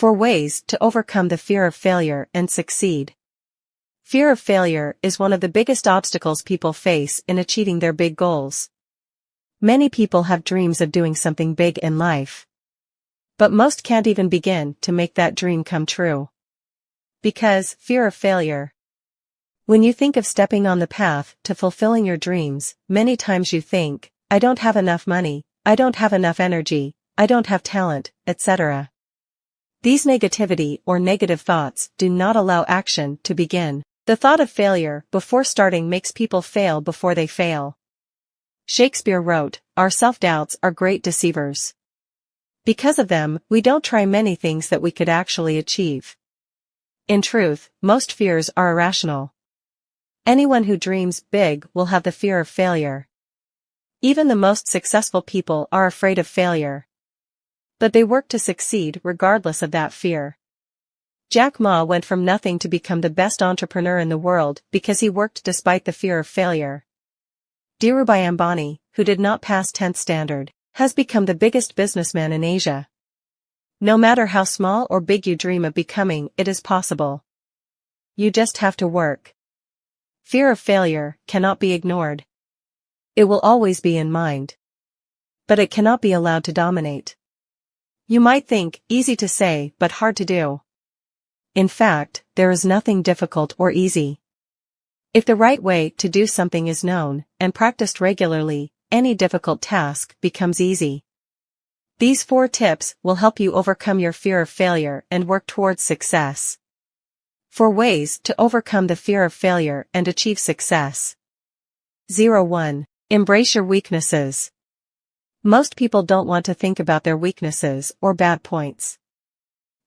4 ways to overcome the fear of failure and succeed. Fear of failure is one of the biggest obstacles people face in achieving their big goals. Many people have dreams of doing something big in life. But most can't even begin to make that dream come true. Because fear of failure. When you think of stepping on the path to fulfilling your dreams, many times you think, I don't have enough money, I don't have enough energy, I don't have talent, etc. These negativity or negative thoughts do not allow action to begin. The thought of failure before starting makes people fail before they fail. Shakespeare wrote, "Our self-doubts are great deceivers." Because of them, we don't try many things that we could actually achieve. In truth, most fears are irrational. Anyone who dreams big will have the fear of failure. Even the most successful people are afraid of failure. But they work to succeed regardless of that fear. Jack Ma went from nothing to become the best entrepreneur in the world because he worked despite the fear of failure. Dhirubhai Ambani, who did not pass 10th standard, has become the biggest businessman in Asia. No matter how small or big you dream of becoming, it is possible. You just have to work. Fear of failure cannot be ignored. It will always be in mind. But it cannot be allowed to dominate. You might think, easy to say but hard to do. In fact, there is nothing difficult or easy. If the right way to do something is known and practiced regularly, any difficult task becomes easy. These 4 tips will help you overcome your fear of failure and work towards success. 4 ways to overcome the fear of failure and achieve success. 1. Embrace your weaknesses. Most people don't want to think about their weaknesses or bad points.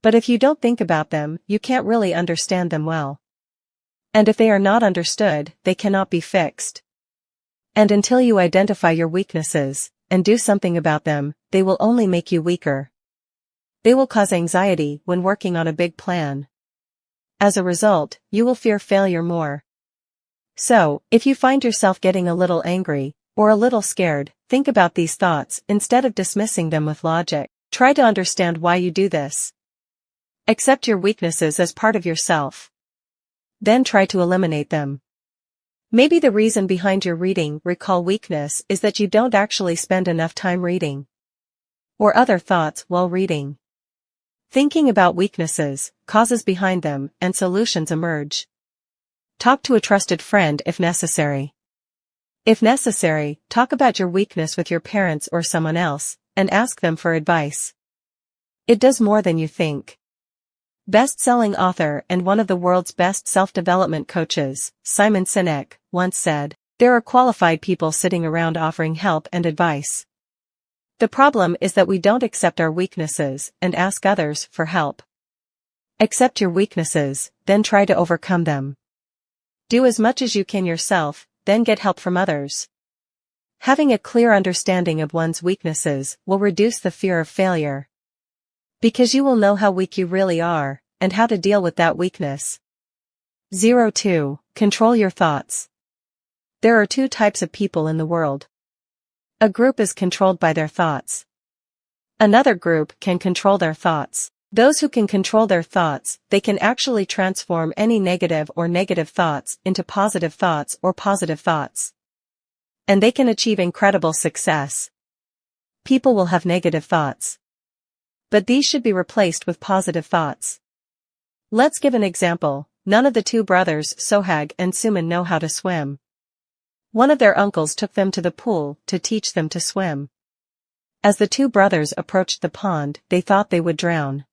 But if you don't think about them, you can't really understand them well. And if they are not understood, they cannot be fixed. And until you identify your weaknesses and do something about them, they will only make you weaker. They will cause anxiety when working on a big plan. As a result, you will fear failure more. So, if you find yourself getting a little angry, or a little scared, think about these thoughts instead of dismissing them with logic. Try to understand why you do this. Accept your weaknesses as part of yourself. Then try to eliminate them. Maybe the reason behind your reading recall weakness is that you don't actually spend enough time reading. Or other thoughts while reading. Thinking about weaknesses, causes behind them, and solutions emerge. Talk to a trusted friend if necessary. If necessary, talk about your weakness with your parents or someone else, and ask them for advice. It does more than you think. Best-selling author and one of the world's best self-development coaches, Simon Sinek, once said, "There are qualified people sitting around offering help and advice. The problem is that we don't accept our weaknesses and ask others for help." Accept your weaknesses, then try to overcome them. Do as much as you can yourself, then get help from others. Having a clear understanding of one's weaknesses will reduce the fear of failure. Because you will know how weak you really are, and how to deal with that weakness. 2. Control your thoughts. There are 2 types of people in the world. A group is controlled by their thoughts. Another group can control their thoughts. Those who can control their thoughts, they can actually transform any negative thoughts into positive thoughts or positive thoughts. And they can achieve incredible success. People will have negative thoughts. But these should be replaced with positive thoughts. Let's give an example. None of the 2 brothers, Sohag and Suman, know how to swim. One of their uncles took them to the pool to teach them to swim. As the 2 brothers approached the pond, they thought they would drown.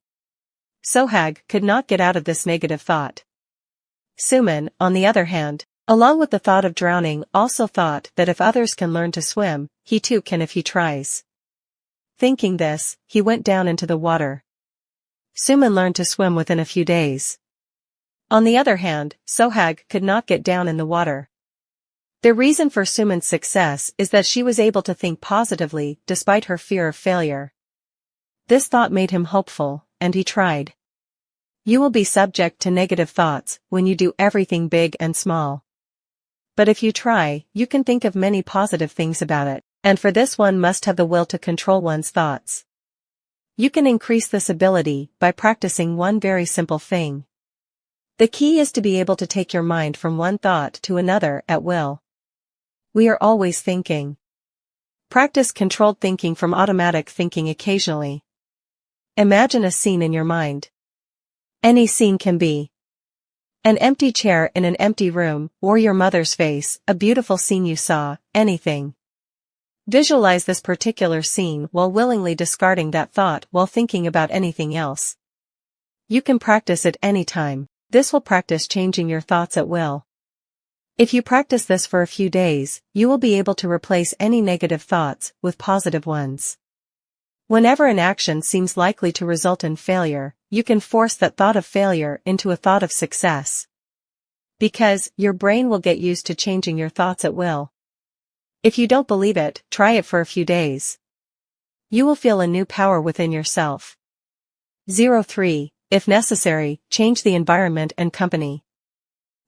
Sohag could not get out of this negative thought. Suman, on the other hand, along with the thought of drowning, also thought that if others can learn to swim, he too can if he tries. Thinking this, he went down into the water. Suman learned to swim within a few days. On the other hand, Sohag could not get down in the water. The reason for Suman's success is that she was able to think positively despite her fear of failure. This thought made him hopeful, and he tried. You will be subject to negative thoughts when you do everything big and small. But if you try, you can think of many positive things about it, and for this one must have the will to control one's thoughts. You can increase this ability by practicing one very simple thing. The key is to be able to take your mind from one thought to another at will. We are always thinking. Practice controlled thinking from automatic thinking occasionally. Imagine a scene in your mind. Any scene can be an empty chair in an empty room, or your mother's face, a beautiful scene you saw, anything. Visualize this particular scene while willingly discarding that thought while thinking about anything else. You can practice it anytime. This will practice changing your thoughts at will. If you practice this for a few days, you will be able to replace any negative thoughts with positive ones. Whenever an action seems likely to result in failure, you can force that thought of failure into a thought of success. Because your brain will get used to changing your thoughts at will. If you don't believe it, try it for a few days. You will feel a new power within yourself. 03. If necessary, change the environment and company.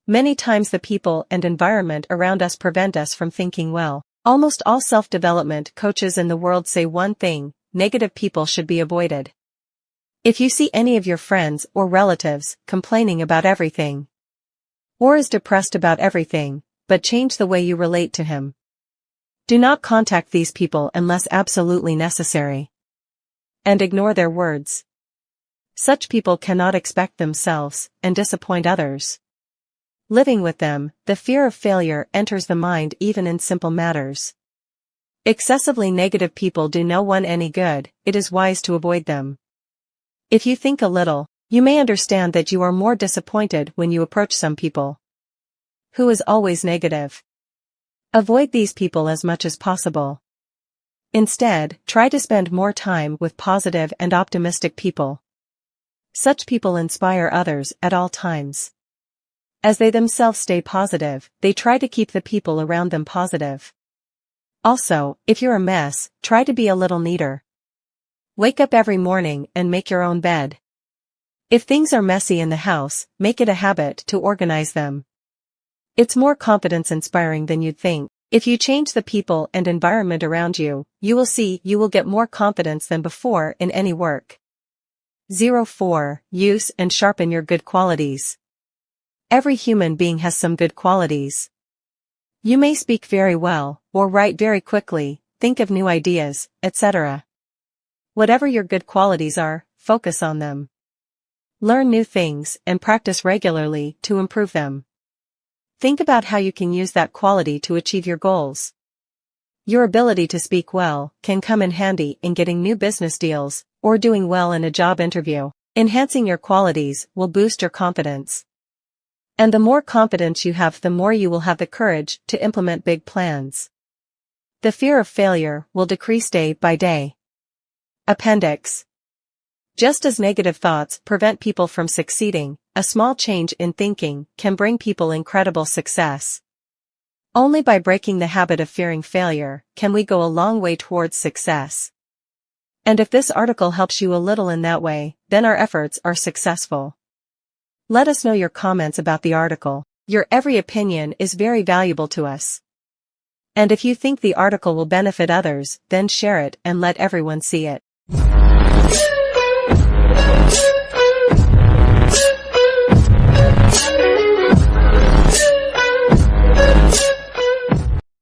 Many times the people and environment around us prevent us from thinking well. Almost all self-development coaches in the world say one thing: negative people should be avoided. If you see any of your friends or relatives complaining about everything, or is depressed about everything, but change the way you relate to him. Do not contact these people unless absolutely necessary. And ignore their words. Such people cannot expect themselves and disappoint others. Living with them, the fear of failure enters the mind even in simple matters. Excessively negative people do no one any good. It is wise to avoid them. If you think a little, you may understand that you are more disappointed when you approach some people who is always negative. Avoid these people as much as possible. Instead, try to spend more time with positive and optimistic people. Such people inspire others at all times. As they themselves stay positive, they try to keep the people around them positive. Also, if you're a mess, try to be a little neater. Wake up every morning and make your own bed. If things are messy in the house, make it a habit to organize them. It's more confidence-inspiring than you'd think. If you change the people and environment around you, you will see you will get more confidence than before in any work. 04. Use and sharpen your good qualities. Every human being has some good qualities. You may speak very well, or write very quickly, think of new ideas, etc. Whatever your good qualities are, focus on them. Learn new things and practice regularly to improve them. Think about how you can use that quality to achieve your goals. Your ability to speak well can come in handy in getting new business deals, or doing well in a job interview. Enhancing your qualities will boost your confidence. And the more confidence you have, the more you will have the courage to implement big plans. The fear of failure will decrease day by day. Appendix. Just as negative thoughts prevent people from succeeding, a small change in thinking can bring people incredible success. Only by breaking the habit of fearing failure can we go a long way towards success. And if this article helps you a little in that way, then our efforts are successful. Let us know your comments about the article. Your every opinion is very valuable to us. And if you think the article will benefit others, then share it and let everyone see it.